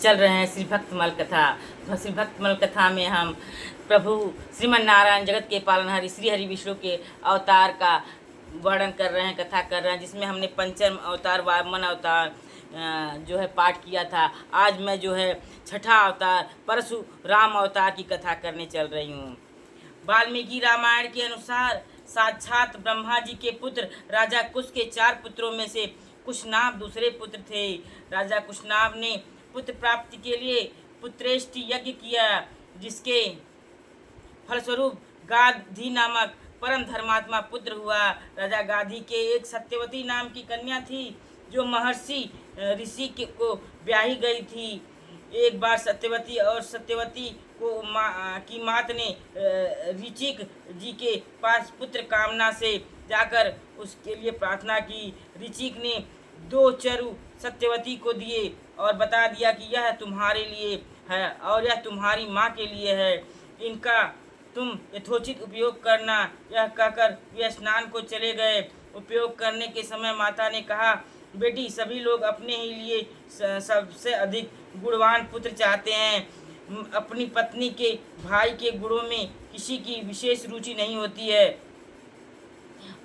चल रहे हैं श्री भक्तमल कथा। श्री भक्तमल कथा में हम प्रभु श्रीमन नारायण जगत के पालनहारी श्री हरि विष्णु के अवतार का वर्णन कर रहे हैं, कथा कर रहे हैं, जिसमें हमने पंचम अवतार वामन अवतार जो है पाठ किया था। आज मैं जो है छठा अवतार परशुराम अवतार की कथा करने चल रही हूँ। वाल्मीकि रामायण के अनुसार साक्षात ब्रह्मा जी के पुत्र राजा कुश के 4 पुत्रों में से कुशनाभ दूसरे पुत्र थे। राजा कुशनाभ ने पुत्र प्राप्ति के लिए पुत्रेष्टि यज्ञ किया, जिसके फलस्वरूप गाधी नामक परम धर्मात्मा पुत्र हुआ। राजा गाधी के एक सत्यवती नाम की कन्या थी, जो महर्षि ऋषि को ब्याही गई थी। एक बार सत्यवती और सत्यवती की मात ने ऋचिक जी के पास पुत्र कामना से जाकर उसके लिए प्रार्थना की। ऋचिक ने 2 चरु सत्यवती को दिए और बता दिया कि यह तुम्हारे लिए है और यह तुम्हारी माँ के लिए है, इनका तुम यथोचित उपयोग करना। यह कहकर वे स्नान को चले गए। उपयोग करने के समय माता ने कहा, बेटी, सभी लोग अपने ही लिए सबसे अधिक गुणवान पुत्र चाहते हैं। अपनी पत्नी के भाई के गुणों में किसी की विशेष रुचि नहीं होती है,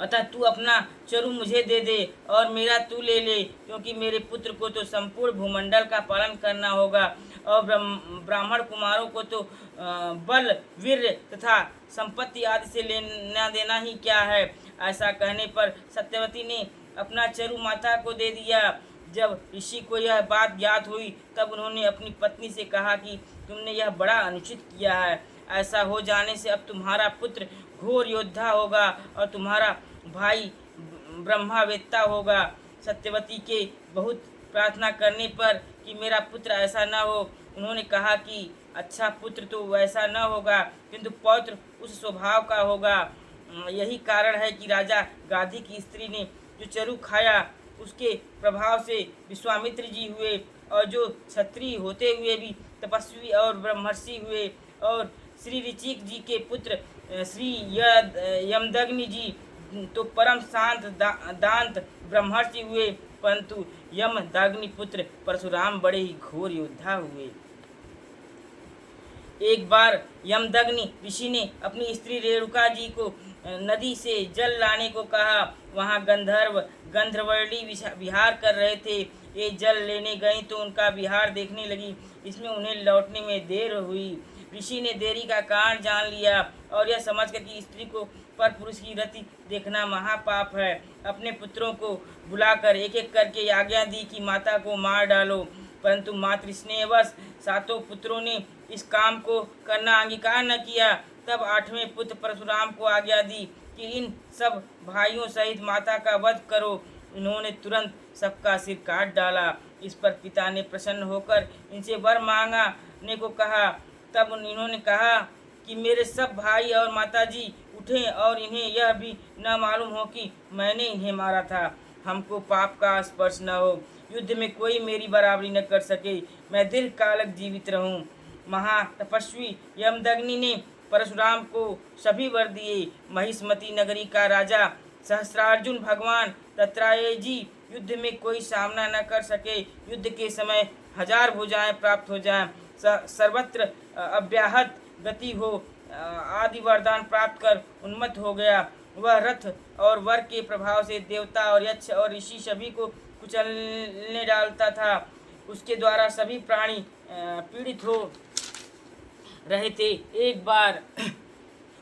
अतः तू अपना चरु मुझे दे दे और मेरा तू ले ले, क्योंकि मेरे पुत्र को तो संपूर्ण भूमंडल का पालन करना होगा और ब्राह्मण कुमारों को तो बल, वीर्य तथा संपत्ति आदि से लेना देना ही क्या है। ऐसा कहने पर सत्यवती ने अपना चरु माता को दे दिया। जब ऋषि को यह बात ज्ञात हुई, तब उन्होंने अपनी पत्नी से कहा कि तुमने यह बड़ा अनुचित किया है। ऐसा हो जाने से अब तुम्हारा पुत्र घोर योद्धा होगा और तुम्हारा भाई ब्रह्मावेत्ता होगा। सत्यवती के बहुत प्रार्थना करने पर कि मेरा पुत्र ऐसा न हो, उन्होंने कहा कि अच्छा, पुत्र तो वैसा न होगा, किंतु पौत्र उस स्वभाव का होगा। यही कारण है कि राजा गाधी की स्त्री ने जो चरु खाया, उसके प्रभाव से विश्वामित्र जी हुए, और जो क्षत्रिय होते हुए भी तपस्वी और ब्रह्मर्षि हुए, और श्री ऋचिक जी के पुत्र श्री यमदग्नि जी तो परम शांत दांत ब्रह्मर्षि हुए, परंतु यमदग्नि पुत्र परशुराम बड़े ही घोर योद्धा हुए। एक बार यमदग्नि ऋषि ने अपनी स्त्री रेणुका जी को नदी से जल लाने को कहा। वहाँ गंधर्वणी विहार कर रहे थे। ये जल लेने गई तो उनका विहार देखने लगी। इसमें उन्हें लौटने में देर हुई। ऋषि ने देरी का कारण जान लिया और यह समझकर कि स्त्री को पर पुरुष की रति देखना महापाप है, अपने पुत्रों को बुलाकर एक एक करके आज्ञा दी कि माता को मार डालो। परंतु मातृस्नेहवश 7 पुत्रों ने इस काम को करना अंगीकार न किया। तब 8वें पुत्र परशुराम को आज्ञा दी कि इन सब भाइयों सहित माता का वध करो। इन्होंने तुरंत सबका सिर काट डाला। इस पर पिता ने प्रसन्न होकर इनसे वर मांगने को कहा। तब इन्होंने कहा कि मेरे सब भाई और माताजी उठें और इन्हें यह भी न मालूम हो कि मैंने इन्हें मारा था। हमको पाप का स्पर्श न हो, युद्ध में कोई मेरी बराबरी न कर सके, मैं दीर्घकालक जीवित रहूं। महातपस्वी यमदग्नि ने परशुराम को सभी वर दिए। महिष्मती नगरी का राजा सहस्रार्जुन भगवान दत्तात्रेय जी युद्ध में कोई सामना न कर सके। युद्ध के समय 1000 भुजाएं प्राप्त हो जाएं, सर्वत्र अव्याहत गति हो आदि वरदान प्राप्त कर उन्मत्त हो गया। वह रथ और वर के प्रभाव से देवता और यक्ष और ऋषि सभी को कुचलने डालता था। उसके द्वारा सभी प्राणी पीड़ित हो रहे थे। एक बार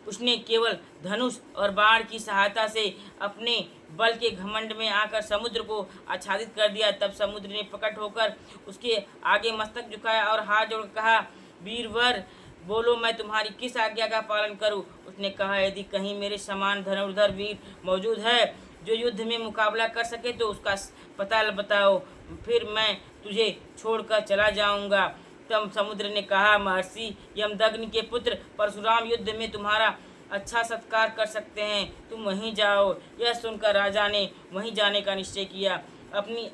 उसने केवल धनुष और बाण की सहायता से अपने बल के घमंड में आकर समुद्र को आच्छादित कर दिया। तब समुद्र ने प्रकट होकर उसके आगे मस्तक झुकाया और हाथ जोड़ कहा, वीरवर, बोलो, मैं तुम्हारी किस आज्ञा का पालन करूं। उसने कहा, यदि कहीं मेरे समान धनुर्धर वीर मौजूद है जो युद्ध में मुकाबला कर सके तो उसका पता बताओ, फिर मैं तुझे छोड़कर चला जाऊंगा। तब समुद्र ने कहा, महर्षि यमदग्नि के पुत्र परशुराम युद्ध में तुम्हारा अच्छा सत्कार कर सकते हैं, तुम वहीं जाओ। यह सुनकर राजा ने वहीं जाने का निश्चय किया। अपनी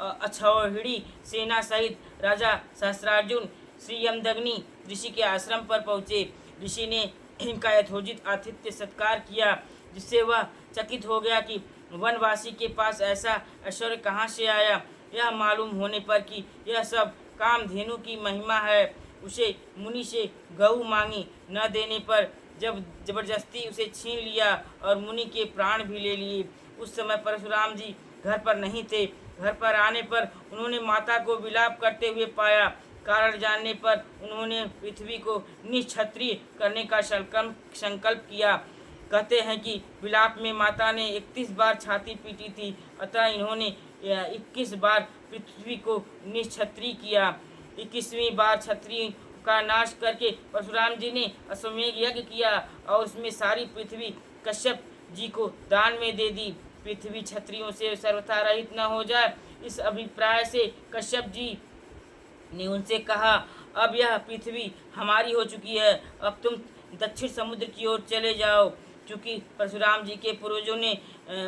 अक्षौहिणी सेना सहित राजा सहस्रार्जुन श्री यमदग्नि ऋषि के आश्रम पर पहुँचे। ऋषि ने इनका यथोचित आतिथ्य सत्कार किया, जिससे वह चकित हो गया कि वनवासी के पास ऐसा ऐश्वर्य कहाँ से आया। यह मालूम होने पर कि यह सब कामधेनु की महिमा है। उसे मुनि से गऊ मांगी, न देने पर जब जबरदस्ती उसे छीन लिया और मुनि के प्राण भी ले लिए। उस समय परशुराम जी घर पर नहीं थे। घर पर आने पर उन्होंने माता को विलाप करते हुए पाया। कारण जानने पर उन्होंने पृथ्वी को निश्छत्रिय करने का संकल्प किया। कहते हैं कि विलाप में माता ने 31 बार छाती पीटी थी, अतः इन्होंने 21 बार पृथ्वी को निश्छत्रिय किया। 21वीं बार क्षत्रिय का नाश करके परशुराम जी ने अश्वमेध यज्ञ किया और उसमें सारी पृथ्वी कश्यप जी को दान में दे दी। पृथ्वी क्षत्रियों से सर्वथा रहित न हो जाए, इस अभिप्राय से कश्यप जी ने उनसे कहा, अब यह पृथ्वी हमारी हो चुकी है, अब तुम दक्षिण समुद्र की ओर चले जाओ। चूँकि परशुराम जी के पूर्वजों ने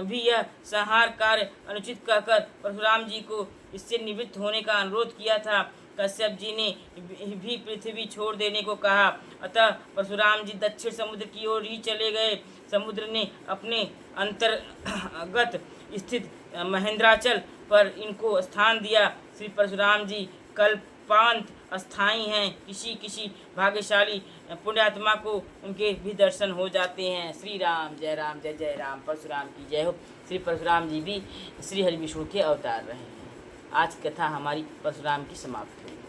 भी यह संहार कार्य अनुचित कहकर परशुराम जी को इससे निवृत्त होने का अनुरोध किया था, कश्यप जी ने भी पृथ्वी छोड़ देने को कहा। अतः परशुराम जी दक्षिण समुद्र की ओर ही चले गए। समुद्र ने अपने अंतर्गत स्थित महेंद्राचल पर इनको स्थान दिया। श्री परशुराम जी कल्पांत अस्थायी हैं। किसी किसी भाग्यशाली पुण्यात्मा को उनके भी दर्शन हो जाते हैं। श्री राम जय राम जय जय राम, परशुराम की जय हो। श्री परशुराम जी भी श्री हरि विष्णु के अवतार रहे हैं। आज कथा हमारी परशुराम की समाप्त हुई।